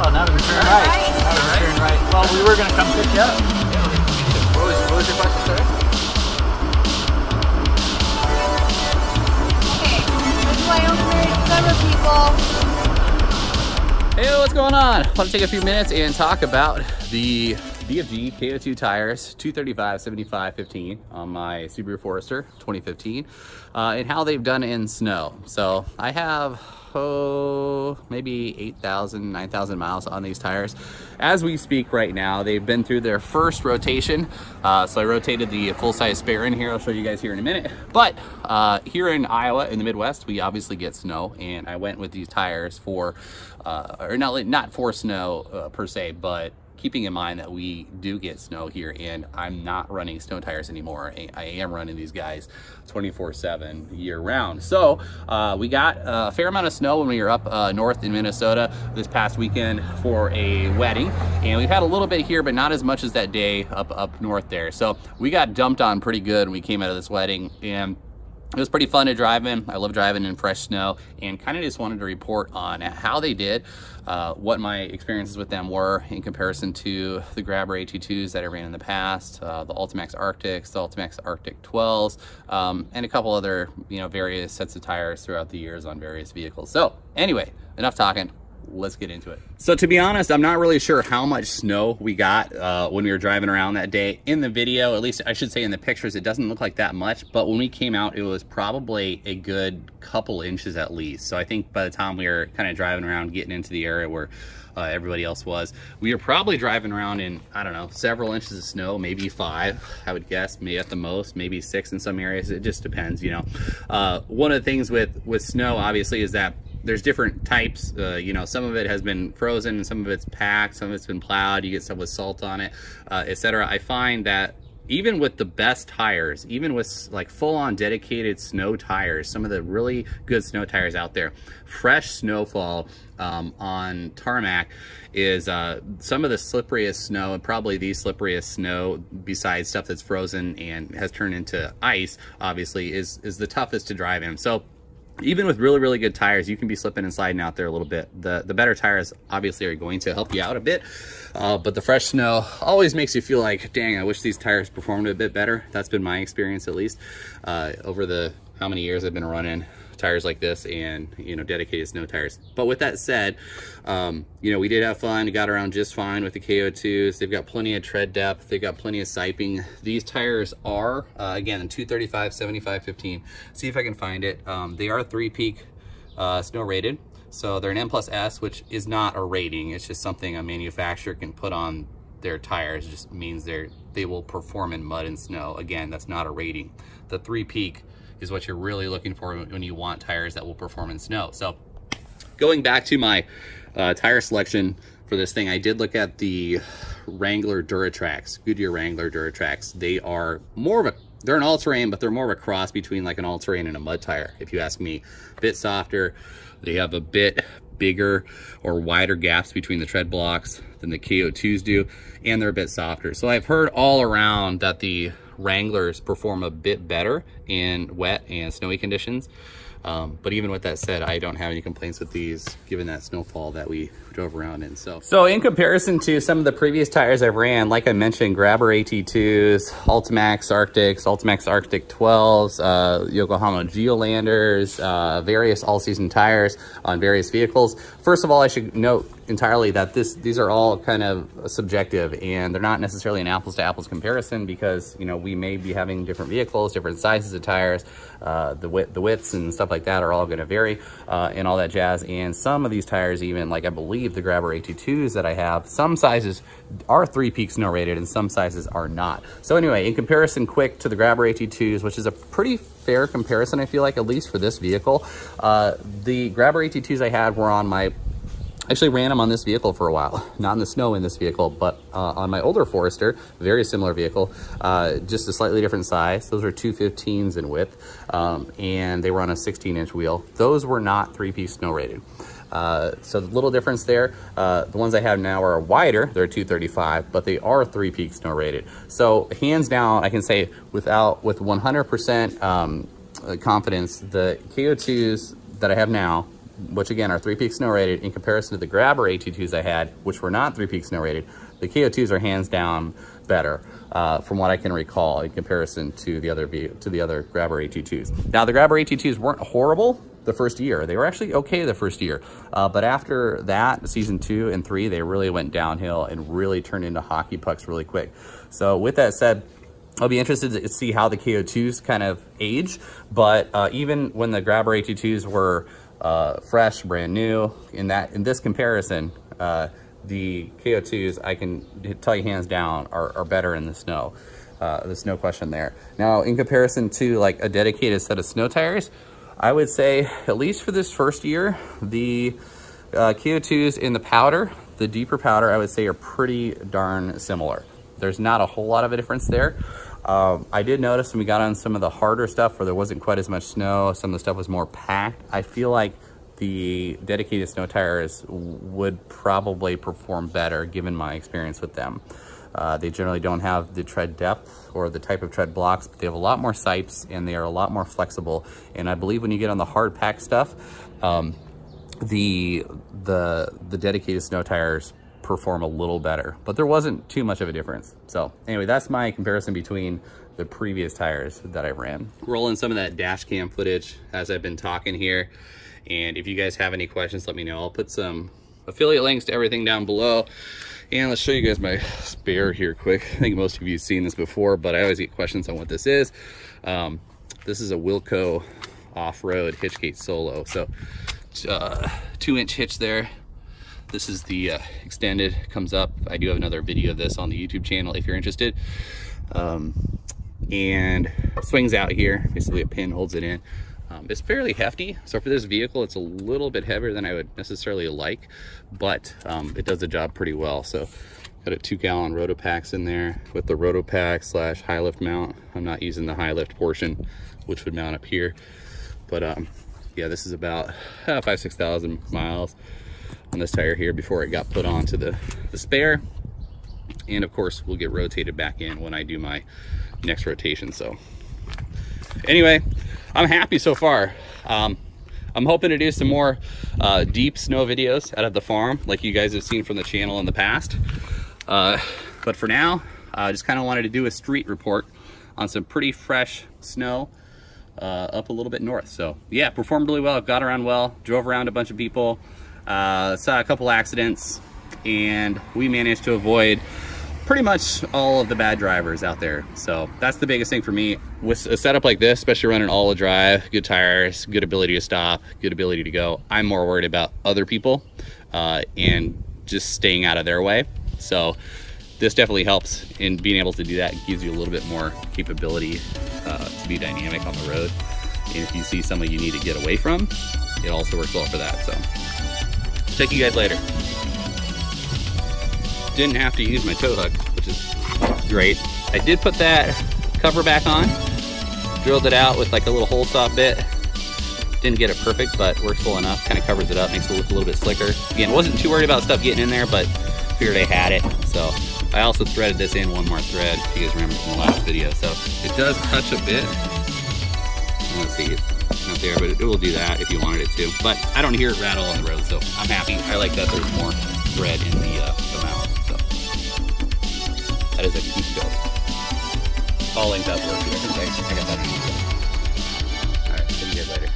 Oh, now we turn right. Now we turn right. Well, we were gonna come pick you up. What was your question, sir? Okay, this is Wyoming summer people. Hey, what's going on? I want to take a few minutes and talk about the BFG KO2 tires, 235 75 15 on my Subaru Forester 2015, and how they've done in snow. So I have maybe 8,000, 9,000 miles on these tires. As we speak right now, they've been through their first rotation. So I rotated the full-size spare in here. I'll show you guys here in a minute. But here in Iowa, in the Midwest, we obviously get snow, and I went with these tires for, or not for snow per se, but keeping in mind that we do get snow here, and I'm not running snow tires anymore. I am running these guys 24/7 year round. So we got a fair amount of snow when we were up north in Minnesota this past weekend for a wedding, and we've had a little bit here, but not as much as that day up north there. So we got dumped on pretty good when we came out of this wedding, and it was pretty fun to drive in. I love driving in fresh snow, and kind of just wanted to report on how they did, what my experiences with them were in comparison to the Grabber AT2s that I ran in the past, the Ultimax Arctics, the Ultimax Arctic 12s, and a couple other, various sets of tires throughout the years on various vehicles. So anyway, enough talking. Let's get into it. So to be honest, I'm not really sure how much snow we got when we were driving around that day. In the video, at least I should say in the pictures, it doesn't look like that much, but when we came out, it was probably a good couple inches at least. So I think by the time we were kind of driving around, getting into the area where everybody else was, we were probably driving around in, I don't know, several inches of snow, maybe 5, I would guess, maybe at the most, maybe 6 in some areas. It just depends, One of the things with snow, obviously, is that there's different types. Some of it has been frozen, and some of it's packed, some of it's been plowed. You get stuff with salt on it, etc. I find that even with the best tires, even with like full-on dedicated snow tires, some of the really good snow tires out there, fresh snowfall on tarmac is some of the slipperiest snow, and probably the slipperiest snow, besides stuff that's frozen and has turned into ice, obviously, is the toughest to drive in. So even with really, really good tires, you can be slipping and sliding out there a little bit. The better tires obviously are going to help you out a bit, but the fresh snow always makes you feel like, dang, I wish these tires performed a bit better. That's been my experience, at least, over the how many years I've been running tires like this, and dedicated snow tires. But with that said, we did have fun. We got around just fine with the KO2s. They've got plenty of tread depth. They've got plenty of siping. These tires are again 235 75 15. See if I can find it. They are 3-peak snow rated, so they're an N+S, which is not a rating. It's just something a manufacturer can put on their tires. It just means they will perform in mud and snow. Again, that's not a rating. The 3-peak is what you're really looking for when you want tires that will perform in snow. So going back to my tire selection for this thing, I did look at the Wrangler Duratrax, Goodyear Wrangler Duratrax. They're an all-terrain, but they're more of a cross between like an all-terrain and a mud tire, if you ask me. A bit softer. They have a bit bigger or wider gaps between the tread blocks than the KO2s do, and they're a bit softer. So I've heard all around that the Wranglers perform a bit better in wet and snowy conditions. But even with that said, I don't have any complaints with these, given that snowfall that we drove around in. So in comparison to some of the previous tires I've ran, like I mentioned, Grabber AT2s, Ultimax Arctics, Ultimax Arctic 12s, Yokohama Geolanders, various all-season tires on various vehicles. First of all, I should note entirely that these are all kind of subjective, and they're not necessarily an apples to apples comparison, because we may be having different vehicles, different sizes of tires, the widths and stuff like that are all going to vary, and all that jazz. And some of these tires, even like I believe the Grabber AT2s that I have, some sizes are 3-peak snow rated and some sizes are not. So anyway, in comparison quick to the Grabber AT2s, which is a pretty fair comparison, I feel like, at least for this vehicle, the Grabber AT2s I had were on my, actually ran them on this vehicle for a while, not in the snow in this vehicle, but on my older Forester, very similar vehicle, just a slightly different size. Those are 215s in width, and they were on a 16-inch wheel. Those were not 3-piece snow rated. So the little difference there, the ones I have now are wider, they're 235, but they are 3-peak snow rated. So hands down, I can say with 100% confidence, the KO2s that I have now, which again are 3-peak snow rated, in comparison to the Grabber AT2s I had, which were not 3-peak snow rated, the KO2s are hands down better from what I can recall in comparison to the other Grabber AT2s. Now the Grabber AT2s weren't horrible the first year. They were actually okay the first year. But after that, season 2 and 3, they really went downhill and really turned into hockey pucks really quick. So with that said, I'll be interested to see how the KO2s kind of age. But even when the Grabber AT2s were fresh, brand new, in this comparison, the KO2s, I can tell you hands down, are better in the snow. There's no question there. Now, in comparison to like a dedicated set of snow tires, I would say, at least for this first year, the KO2s in the powder, the deeper powder, I would say are pretty darn similar. There's not a whole lot of a difference there. I did notice when we got on some of the harder stuff where there wasn't quite as much snow, some of the stuff was more packed, I feel like the dedicated snow tires would probably perform better given my experience with them. They generally don't have the tread depth or the type of tread blocks, but they have a lot more sipes and they are a lot more flexible. And I believe when you get on the hard pack stuff, the dedicated snow tires perform a little better, but there wasn't too much of a difference. So anyway, that's my comparison between the previous tires that I ran. Rolling some of that dash cam footage as I've been talking here. And if you guys have any questions, let me know. I'll put some affiliate links to everything down below. And let's show you guys my spare here quick. I think most of you have seen this before, but I always get questions on what this is. This is a Wilco off-road hitchgate solo. So 2-inch hitch there. This is the extended, comes up. I do have another video of this on the YouTube channel if you're interested. And swings out here. Basically a pin holds it in. It's fairly hefty, so for this vehicle it's a little bit heavier than I would necessarily like, but it does the job pretty well. So got a 2-gallon Rotopacks in there with the Rotopack / high lift mount. I'm not using the high lift portion, which would mount up here, but yeah, this is about 5,000-6,000 miles on this tire here before it got put onto the spare. And of course we'll get rotated back in when I do my next rotation. So anyway, I'm happy so far. I'm hoping to do some more deep snow videos out of the farm like you guys have seen from the channel in the past. But for now, I just kind of wanted to do a street report on some pretty fresh snow up a little bit north. So yeah, performed really well. Got around well, drove around a bunch of people, saw a couple accidents, and we managed to avoid pretty much all of the bad drivers out there. So that's the biggest thing for me with a setup like this, especially running all-wheel drive, good tires, good ability to stop, good ability to go. I'm more worried about other people and just staying out of their way. So this definitely helps in being able to do that. It gives you a little bit more capability to be dynamic on the road. And if you see someone you need to get away from, it also works well for that. So check you guys later. Didn't have to use my tow hook, which is great. I did put that cover back on, drilled it out with like a little hole saw bit. Didn't get it perfect, but works well enough. Kind of covers it up, makes it look a little bit slicker. Again, wasn't too worried about stuff getting in there, but figured I had it. So I also threaded this in one more thread, if you guys remember from the last video. So it does touch a bit. Let's see, it's not there, but it will do that if you wanted it to. But I don't hear it rattle on the road, so I'm happy. I like that there's more thread in the mount. So that is a key scope. All linked up. I think I got that in. All right, see you guys later.